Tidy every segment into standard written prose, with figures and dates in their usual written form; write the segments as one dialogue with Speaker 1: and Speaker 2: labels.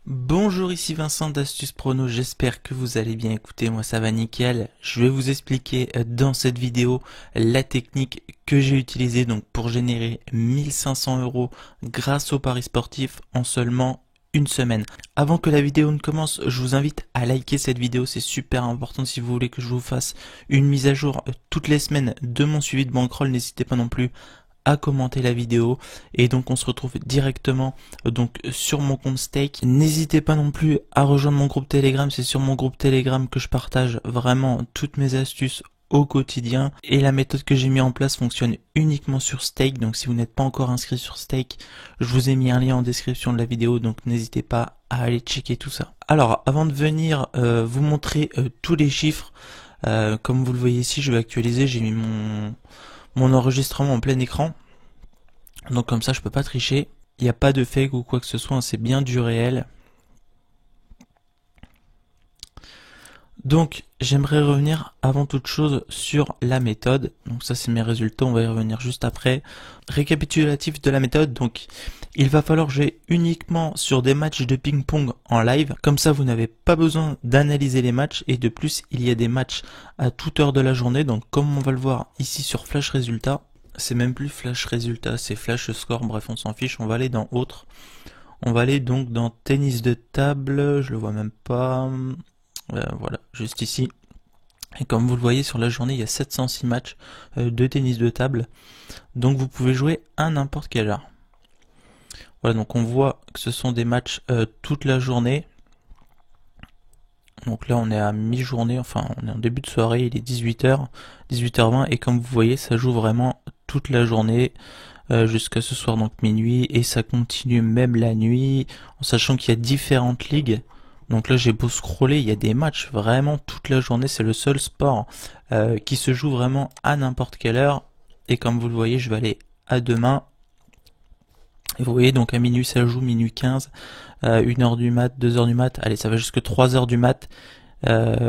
Speaker 1: Bonjour, ici Vincent d'Astuce Prono, j'espère que vous allez bien. Écoutez, moi ça va nickel. Je vais vous expliquer dans cette vidéo la technique que j'ai utilisée donc pour générer 1500 € grâce au paris sportif en seulement une semaine. Avant que la vidéo ne commence, je vous invite à liker cette vidéo, c'est super important si vous voulez que je vous fasse une mise à jour toutes les semaines de mon suivi de bankroll. N'hésitez pas non plus à commenter la vidéo et donc on se retrouve directement donc sur mon compte Stake. N'hésitez pas non plus à rejoindre mon groupe Telegram, c'est sur mon groupe Telegram que je partage vraiment toutes mes astuces au quotidien et la méthode que j'ai mis en place fonctionne uniquement sur Stake. Donc si vous n'êtes pas encore inscrit sur Stake, je vous ai mis un lien en description de la vidéo, donc n'hésitez pas à aller checker tout ça. Alors avant de venir vous montrer tous les chiffres, comme vous le voyez ici, je vais actualiser, j'ai mis mon enregistrement en plein écran. Donc comme ça je peux pas tricher. Il n'y a pas de fake ou quoi que ce soit, hein, c'est bien du réel. Donc j'aimerais revenir avant toute chose sur la méthode. Donc ça c'est mes résultats, on va y revenir juste après. Récapitulatif de la méthode, donc il va falloir jouer uniquement sur des matchs de ping-pong en live. Comme ça vous n'avez pas besoin d'analyser les matchs et de plus il y a des matchs à toute heure de la journée. Donc comme on va le voir ici sur Flash Résultats, c'est même plus Flash Résultats, c'est Flash Score, bref on s'en fiche, on va aller dans Autres. On va aller donc dans Tennis de table, je le vois même pas, voilà, juste ici. Et comme vous le voyez sur la journée, il y a 706 matchs de tennis de table, donc vous pouvez jouer à n'importe quelle heure. Voilà, donc on voit que ce sont des matchs toute la journée. Donc là on est à mi-journée, enfin on est en début de soirée, il est 18h, 18h20 et comme vous voyez ça joue vraiment toute la journée jusqu'à ce soir donc minuit et ça continue même la nuit en sachant qu'il y a différentes ligues. Donc là j'ai beau scroller, il y a des matchs vraiment toute la journée, c'est le seul sport qui se joue vraiment à n'importe quelle heure et comme vous le voyez je vais aller à demain. Et vous voyez donc à minuit ça joue, minuit 15, 1h du mat, 2h du mat, allez ça va jusque 3h du mat,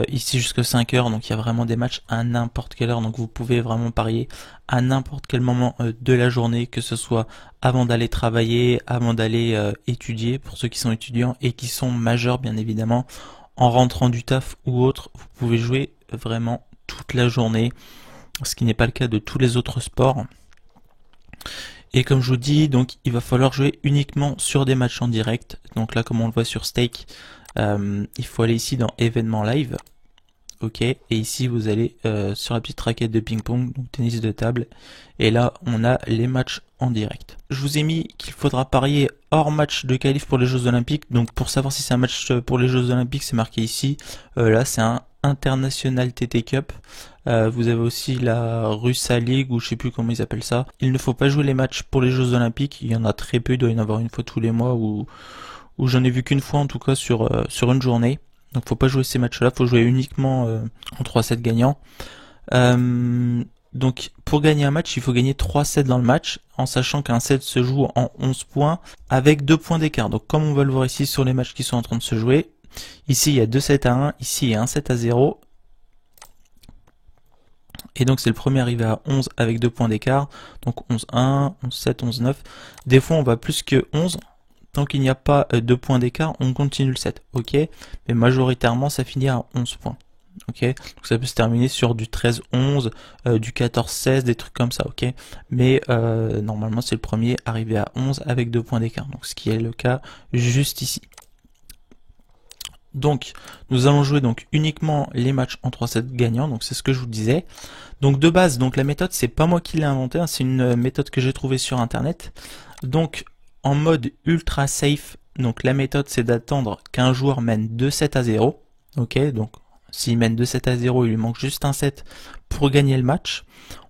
Speaker 1: ici jusque 5h, donc il y a vraiment des matchs à n'importe quelle heure, donc vous pouvez vraiment parier à n'importe quel moment de la journée, que ce soit avant d'aller travailler, avant d'aller étudier, pour ceux qui sont étudiants et qui sont majeurs bien évidemment, en rentrant du taf ou autre, vous pouvez jouer vraiment toute la journée, ce qui n'est pas le cas de tous les autres sports. Et comme je vous dis, donc il va falloir jouer uniquement sur des matchs en direct. Donc là, comme on le voit sur Stake, il faut aller ici dans événements live. Ok, et ici vous allez sur la petite raquette de ping-pong, donc tennis de table. Et là, on a les matchs en direct. Je vous ai mis qu'il faudra parier hors match de qualif pour les Jeux Olympiques. Donc pour savoir si c'est un match pour les Jeux Olympiques, c'est marqué ici. Là, c'est un International TT Cup. Vous avez aussi la Russa League ou je sais plus comment ils appellent ça. Il ne faut pas jouer les matchs pour les Jeux Olympiques. Il y en a très peu, il doit y en avoir une fois tous les mois ou j'en ai vu qu'une fois en tout cas sur une journée. Donc faut pas jouer ces matchs-là, faut jouer uniquement en 3-7 gagnants. Donc pour gagner un match, il faut gagner 3 sets dans le match, en sachant qu'un set se joue en 11 points avec 2 points d'écart. Donc comme on va le voir ici sur les matchs qui sont en train de se jouer, ici il y a 2 sets à 1, ici il y a un set à 0. Et donc c'est le premier arrivé à 11 avec 2 points d'écart. Donc 11-1, 11-7, 11-9. Des fois on va plus que 11. Tant qu'il n'y a pas 2 points d'écart, on continue le set. Ok. Mais majoritairement ça finit à 11 points. Ok. Donc ça peut se terminer sur du 13-11, du 14-16, des trucs comme ça. Ok. Mais normalement c'est le premier arrivé à 11 avec 2 points d'écart. Donc ce qui est le cas juste ici. Donc, nous allons jouer donc uniquement les matchs en 3-7 gagnants, donc c'est ce que je vous disais. Donc de base, donc la méthode, c'est pas moi qui l'ai inventée, hein, c'est une méthode que j'ai trouvée sur internet. Donc en mode ultra safe, donc la méthode c'est d'attendre qu'un joueur mène 2-7-0. Ok, donc s'il mène 2-7-0, il lui manque juste un set pour gagner le match.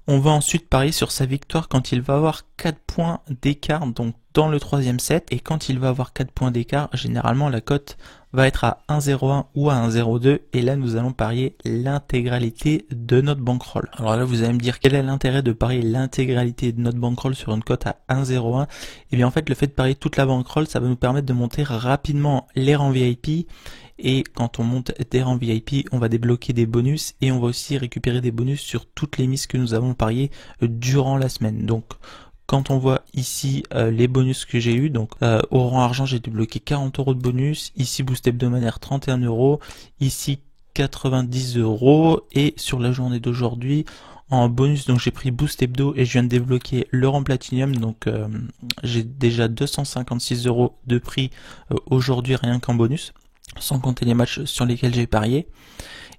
Speaker 1: On va ensuite parier sur sa victoire quand il va avoir 4 points d'écart, donc dans le troisième set. Et quand il va avoir 4 points d'écart, généralement la cote va être à 1,01 ou à 1,02. Et là, nous allons parier l'intégralité de notre bankroll. Alors là, vous allez me dire quel est l'intérêt de parier l'intégralité de notre bankroll sur une cote à 1,01. Et bien en fait, le fait de parier toute la bankroll, ça va nous permettre de monter rapidement les rangs VIP. Et quand on monte des rangs VIP, on va débloquer des bonus et on va aussi récupérer des bonus sur toutes les mises que nous avons pariées durant la semaine. Donc, quand on voit ici les bonus que j'ai eu, donc au rang argent j'ai débloqué 40 € de bonus, ici boost hebdomadaire 31 €, ici 90 € et sur la journée d'aujourd'hui en bonus donc j'ai pris boost hebdo et je viens de débloquer le rang platinum donc j'ai déjà 256 € de prix aujourd'hui rien qu'en bonus sans compter les matchs sur lesquels j'ai parié.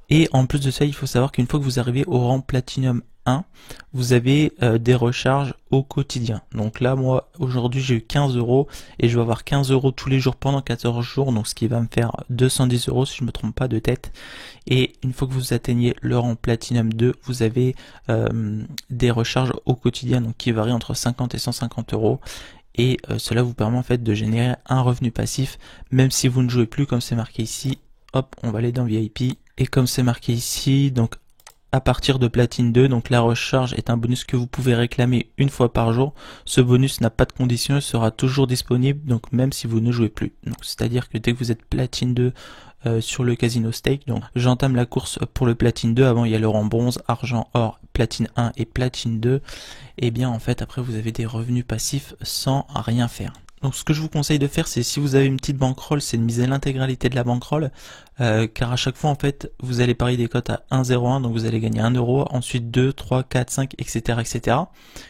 Speaker 1: Et en plus de ça, il faut savoir qu'une fois que vous arrivez au rang Platinum 1, vous avez des recharges au quotidien. Donc là, moi, aujourd'hui, j'ai eu 15 € et je vais avoir 15 € tous les jours pendant 14 jours, donc ce qui va me faire 210 € si je me trompe pas de tête. Et une fois que vous atteignez le rang Platinum 2, vous avez des recharges au quotidien, donc qui varient entre 50 et 150 €. Et cela vous permet en fait de générer un revenu passif, même si vous ne jouez plus comme c'est marqué ici. Hop, on va aller dans VIP. Et comme c'est marqué ici, donc à partir de platine 2, donc la recharge est un bonus que vous pouvez réclamer une fois par jour. Ce bonus n'a pas de condition, il sera toujours disponible, donc même si vous ne jouez plus. Donc c'est-à-dire que dès que vous êtes platine 2 sur le casino stake, donc j'entame la course pour le platine 2, avant il y a le rang bronze, argent, or, platine 1 et platine 2, et bien en fait après vous avez des revenus passifs sans rien faire. Donc ce que je vous conseille de faire, c'est si vous avez une petite bankroll, c'est de miser l'intégralité de la bankroll, car à chaque fois en fait vous allez parier des cotes à 1,01, donc vous allez gagner 1 €, ensuite 2, 3, 4, 5, etc. etc.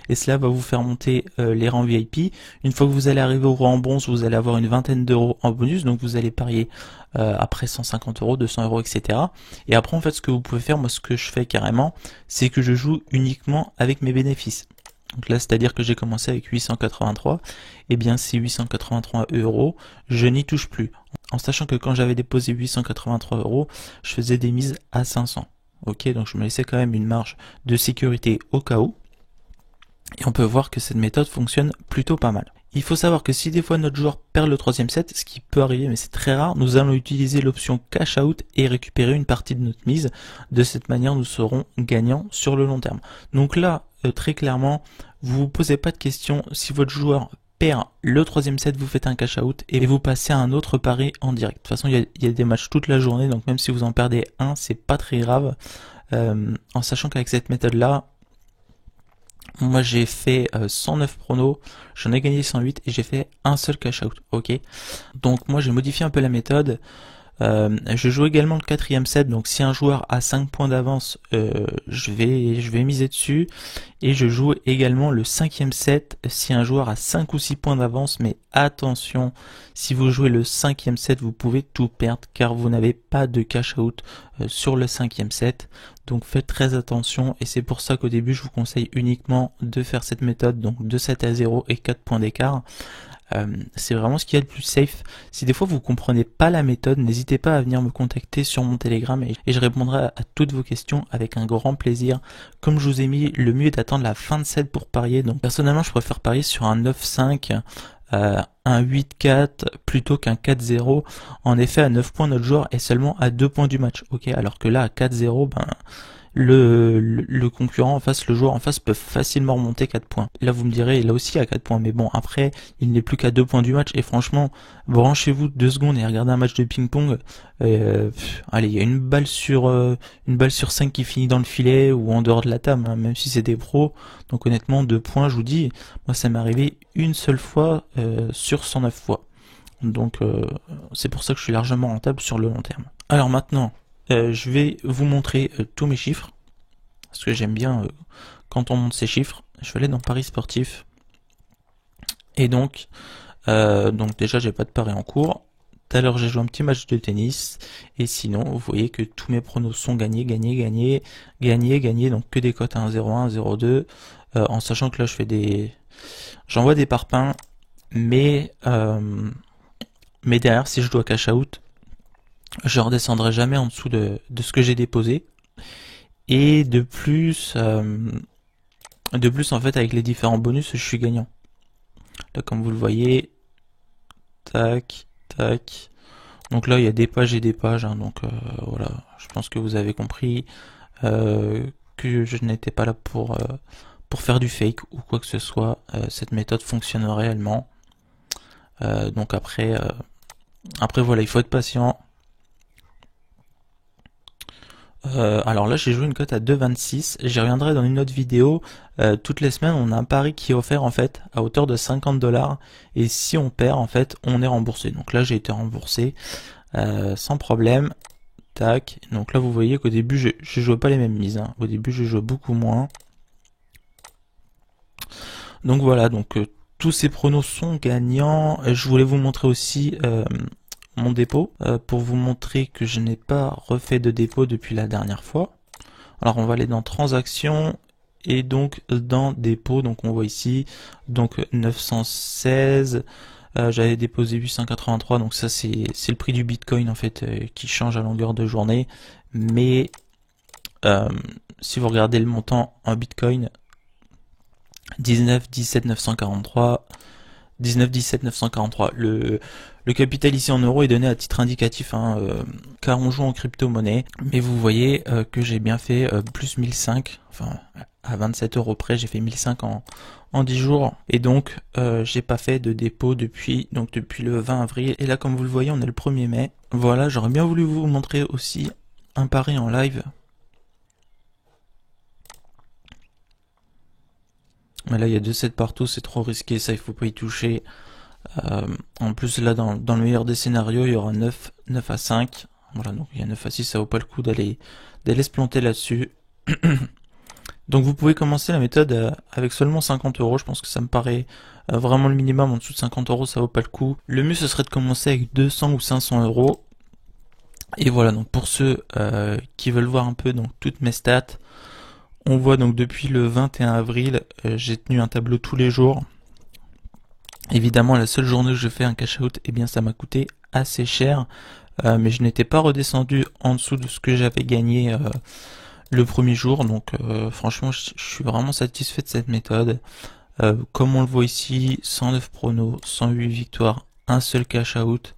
Speaker 1: Et cela va vous faire monter les rangs VIP. Une fois que vous allez arriver au rang bronze, vous allez avoir une vingtaine d'euros en bonus, donc vous allez parier après 150 €, 200 €, etc. Et après en fait ce que vous pouvez faire, moi ce que je fais carrément, c'est que je joue uniquement avec mes bénéfices. Donc là, c'est-à-dire que j'ai commencé avec 883, et bien ces 883 €, je n'y touche plus. En sachant que quand j'avais déposé 883 €, je faisais des mises à 500. Ok, donc je me laissais quand même une marge de sécurité au cas où. Et on peut voir que cette méthode fonctionne plutôt pas mal. Il faut savoir que si des fois notre joueur perd le troisième set, ce qui peut arriver mais c'est très rare, nous allons utiliser l'option cash out et récupérer une partie de notre mise. De cette manière, nous serons gagnants sur le long terme. Donc là, très clairement, vous vous posez pas de questions. Si votre joueur perd le troisième set, vous faites un cash out et vous passez à un autre pari en direct. De toute façon, il y a des matchs toute la journée, donc même si vous en perdez un, c'est pas très grave. En sachant qu'avec cette méthode-là, moi j'ai fait 109 pronos, j'en ai gagné 108 et j'ai fait un seul cash out, ok. Donc moi j'ai modifié un peu la méthode. Je joue également le quatrième set, donc si un joueur a 5 points d'avance, je vais miser dessus. Et je joue également le cinquième set si un joueur a 5 ou 6 points d'avance, mais attention, si vous jouez le cinquième set, vous pouvez tout perdre car vous n'avez pas de cash out sur le cinquième set. Donc faites très attention et c'est pour ça qu'au début je vous conseille uniquement de faire cette méthode, donc de 7 à 0 et 4 points d'écart. C'est vraiment ce qu'il y a de plus safe. Si des fois vous comprenez pas la méthode, n'hésitez pas à venir me contacter sur mon Telegram et je répondrai à toutes vos questions avec un grand plaisir. Comme je vous ai mis, le mieux est d'attendre la fin de set pour parier. Donc personnellement, je préfère parier sur un 9-5, un 8-4 plutôt qu'un 4-0. En effet, à 9 points, notre joueur est seulement à 2 points du match. Ok, alors que là, à 4-0, ben le concurrent en face, le joueur en face peut facilement remonter 4 points. Là vous me direz, là aussi à 4 points, mais bon après il n'est plus qu'à 2 points du match et franchement branchez-vous 2 secondes et regardez un match de ping-pong. Allez, il y a une balle sur 5 qui finit dans le filet ou en dehors de la table, hein, même si c'est des pros. Donc honnêtement 2 points, je vous dis, moi ça m'est arrivé une seule fois sur 109 fois. Donc c'est pour ça que je suis largement rentable sur le long terme. Alors maintenant, je vais vous montrer tous mes chiffres, parce que j'aime bien quand on monte ces chiffres. Je vais aller dans Paris sportif, et donc déjà j'ai pas de paris en cours. Tout à l'heure j'ai joué un petit match de tennis, et sinon vous voyez que tous mes pronos sont gagnés, donc que des cotes à 1,01, 1,02, en sachant que là j'envoie des parpaings, mais derrière si je dois cash out, je redescendrai jamais en dessous de ce que j'ai déposé. Et de plus en fait avec les différents bonus je suis gagnant. Là comme vous le voyez, tac, tac. Donc là il y a des pages et des pages, hein, donc voilà, je pense que vous avez compris que je n'étais pas là pour faire du fake ou quoi que ce soit. Cette méthode fonctionne réellement. Donc après voilà, il faut être patient. Alors là, j'ai joué une cote à 2,26. J'y reviendrai dans une autre vidéo. Toutes les semaines, on a un pari qui est offert en fait à hauteur de 50 $. Et si on perd, en fait, on est remboursé. Donc là, j'ai été remboursé sans problème. Tac. Donc là, vous voyez qu'au début, je jouais pas les mêmes mises, hein. Au début, je jouais beaucoup moins. Donc voilà. Donc tous ces pronos sont gagnants. Je voulais vous montrer aussi mon dépôt pour vous montrer que je n'ai pas refait de dépôt depuis la dernière fois. Alors on va aller dans transactions et donc dans dépôt. Donc on voit ici donc 916. J'avais déposé 883. Donc ça c'est le prix du Bitcoin en fait qui change à longueur de journée. Mais si vous regardez le montant en Bitcoin, 19 17 943. 19 17 943. Le capital ici en euros est donné à titre indicatif, hein, car on joue en crypto-monnaie. Mais vous voyez que j'ai bien fait plus 1005, enfin à 27 € près, j'ai fait 1005 en 10 jours. Et donc j'ai pas fait de dépôt depuis le 20 avril. Et là, comme vous le voyez, on est le 1er mai. Voilà, j'aurais bien voulu vous montrer aussi un pari en live. Mais là, il y a 2-7 partout, c'est trop risqué, ça, il faut pas y toucher. En plus, là, dans le meilleur des scénarios, il y aura 9 à 5. Voilà, donc il y a 9 à 6, ça vaut pas le coup d'aller se planter là-dessus. Donc vous pouvez commencer la méthode avec seulement 50 €. Je pense que ça me paraît vraiment le minimum. En dessous de 50 €, ça vaut pas le coup. Le mieux, ce serait de commencer avec 200 ou 500 €. Et voilà, donc pour ceux qui veulent voir un peu donc toutes mes stats, on voit donc depuis le 21 avril, j'ai tenu un tableau tous les jours. Évidemment, la seule journée où je fais un cash out, eh bien ça m'a coûté assez cher, mais je n'étais pas redescendu en dessous de ce que j'avais gagné le premier jour. Donc franchement, je suis vraiment satisfait de cette méthode. Comme on le voit ici, 109 pronos, 108 victoires, un seul cash out.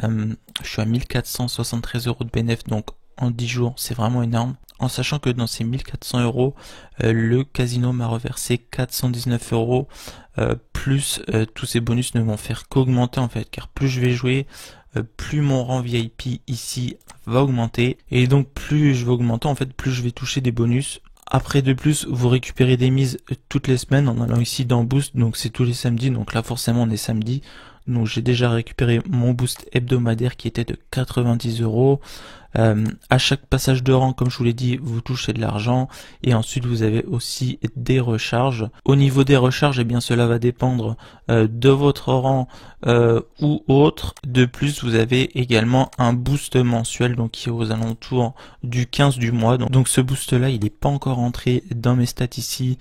Speaker 1: Je suis à 1473 € de bénéfice, donc en 10 jours, c'est vraiment énorme. En sachant que dans ces 1400 €, le casino m'a reversé 419 €, plus tous ces bonus ne vont faire qu'augmenter en fait, car plus je vais jouer, plus mon rang VIP ici va augmenter, et donc plus je vais augmenter en fait, plus je vais toucher des bonus. Après de plus, vous récupérez des mises toutes les semaines en allant ici dans Boost, donc c'est tous les samedis, donc là forcément on est samedi. Donc j'ai déjà récupéré mon boost hebdomadaire qui était de 90 €. À chaque passage de rang, comme je vous l'ai dit, vous touchez de l'argent. Et ensuite vous avez aussi des recharges. Au niveau des recharges, eh bien cela va dépendre de votre rang ou autre. De plus, vous avez également un boost mensuel, donc qui est aux alentours du 15 du mois. Donc ce boost là, il n'est pas encore entré dans mes stats ici.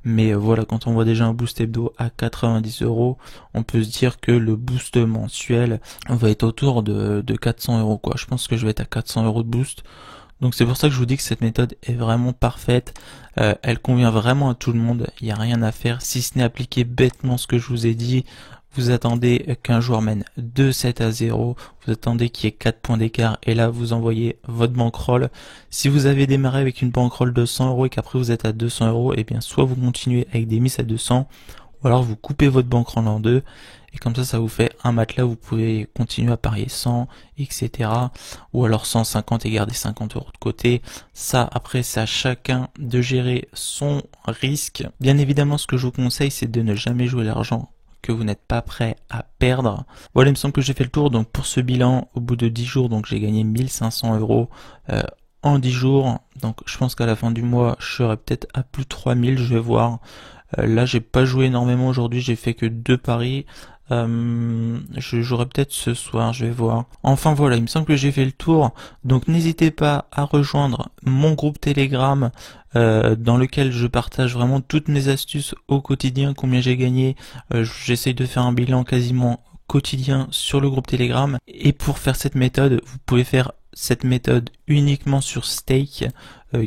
Speaker 1: Mais voilà, quand on voit déjà un boost hebdo à 90 €, on peut se dire que le boost mensuel va être autour de 400 € quoi. Je pense que je vais être à 400 € de boost. Donc c'est pour ça que je vous dis que cette méthode est vraiment parfaite. Elle convient vraiment à tout le monde. Il n'y a rien à faire si ce n'est appliquer bêtement ce que je vous ai dit. Vous attendez qu'un joueur mène 2-7 à 0, vous attendez qu'il y ait 4 points d'écart et là vous envoyez votre bankroll. Si vous avez démarré avec une bankroll de 100 € et qu'après vous êtes à 200 €, et bien soit vous continuez avec des mises à 200 ou alors vous coupez votre bankroll en deux et comme ça vous fait un matelas, vous pouvez continuer à parier 100, etc. Ou alors 150 et garder 50 € de côté. Ça après c'est à chacun de gérer son risque. Bien évidemment ce que je vous conseille c'est de ne jamais jouer l'argent que vous n'êtes pas prêt à perdre. Voilà, il me semble que j'ai fait le tour. Donc pour ce bilan, au bout de 10 jours, donc j'ai gagné 1500 € en 10 jours. Donc je pense qu'à la fin du mois, je serai peut-être à plus de 3000, je vais voir. Là, j'ai pas joué énormément aujourd'hui, j'ai fait que 2 paris. Je jouerai peut-être ce soir, je vais voir. Enfin voilà, il me semble que j'ai fait le tour. Donc n'hésitez pas à rejoindre mon groupe Telegram dans lequel je partage vraiment toutes mes astuces au quotidien, combien j'ai gagné. J'essaye de faire un bilan quasiment quotidien sur le groupe Telegram. Et pour faire cette méthode, vous pouvez faire cette méthode uniquement sur Stake,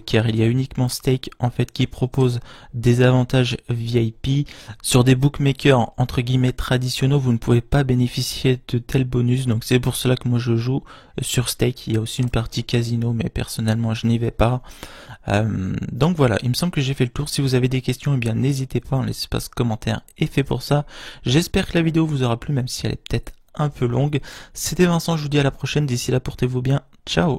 Speaker 1: car il y a uniquement Stake en fait qui propose des avantages VIP. Sur des bookmakers entre guillemets traditionnels, vous ne pouvez pas bénéficier de tels bonus, donc c'est pour cela que moi je joue sur Stake. Il y a aussi une partie casino, mais personnellement je n'y vais pas. Donc voilà, il me semble que j'ai fait le tour. Si vous avez des questions, eh bien n'hésitez pas, l'espace commentaire est fait pour ça. J'espère que la vidéo vous aura plu, même si elle est peut-être un peu longue. C'était Vincent, je vous dis à la prochaine. D'ici là, portez-vous bien. Ciao.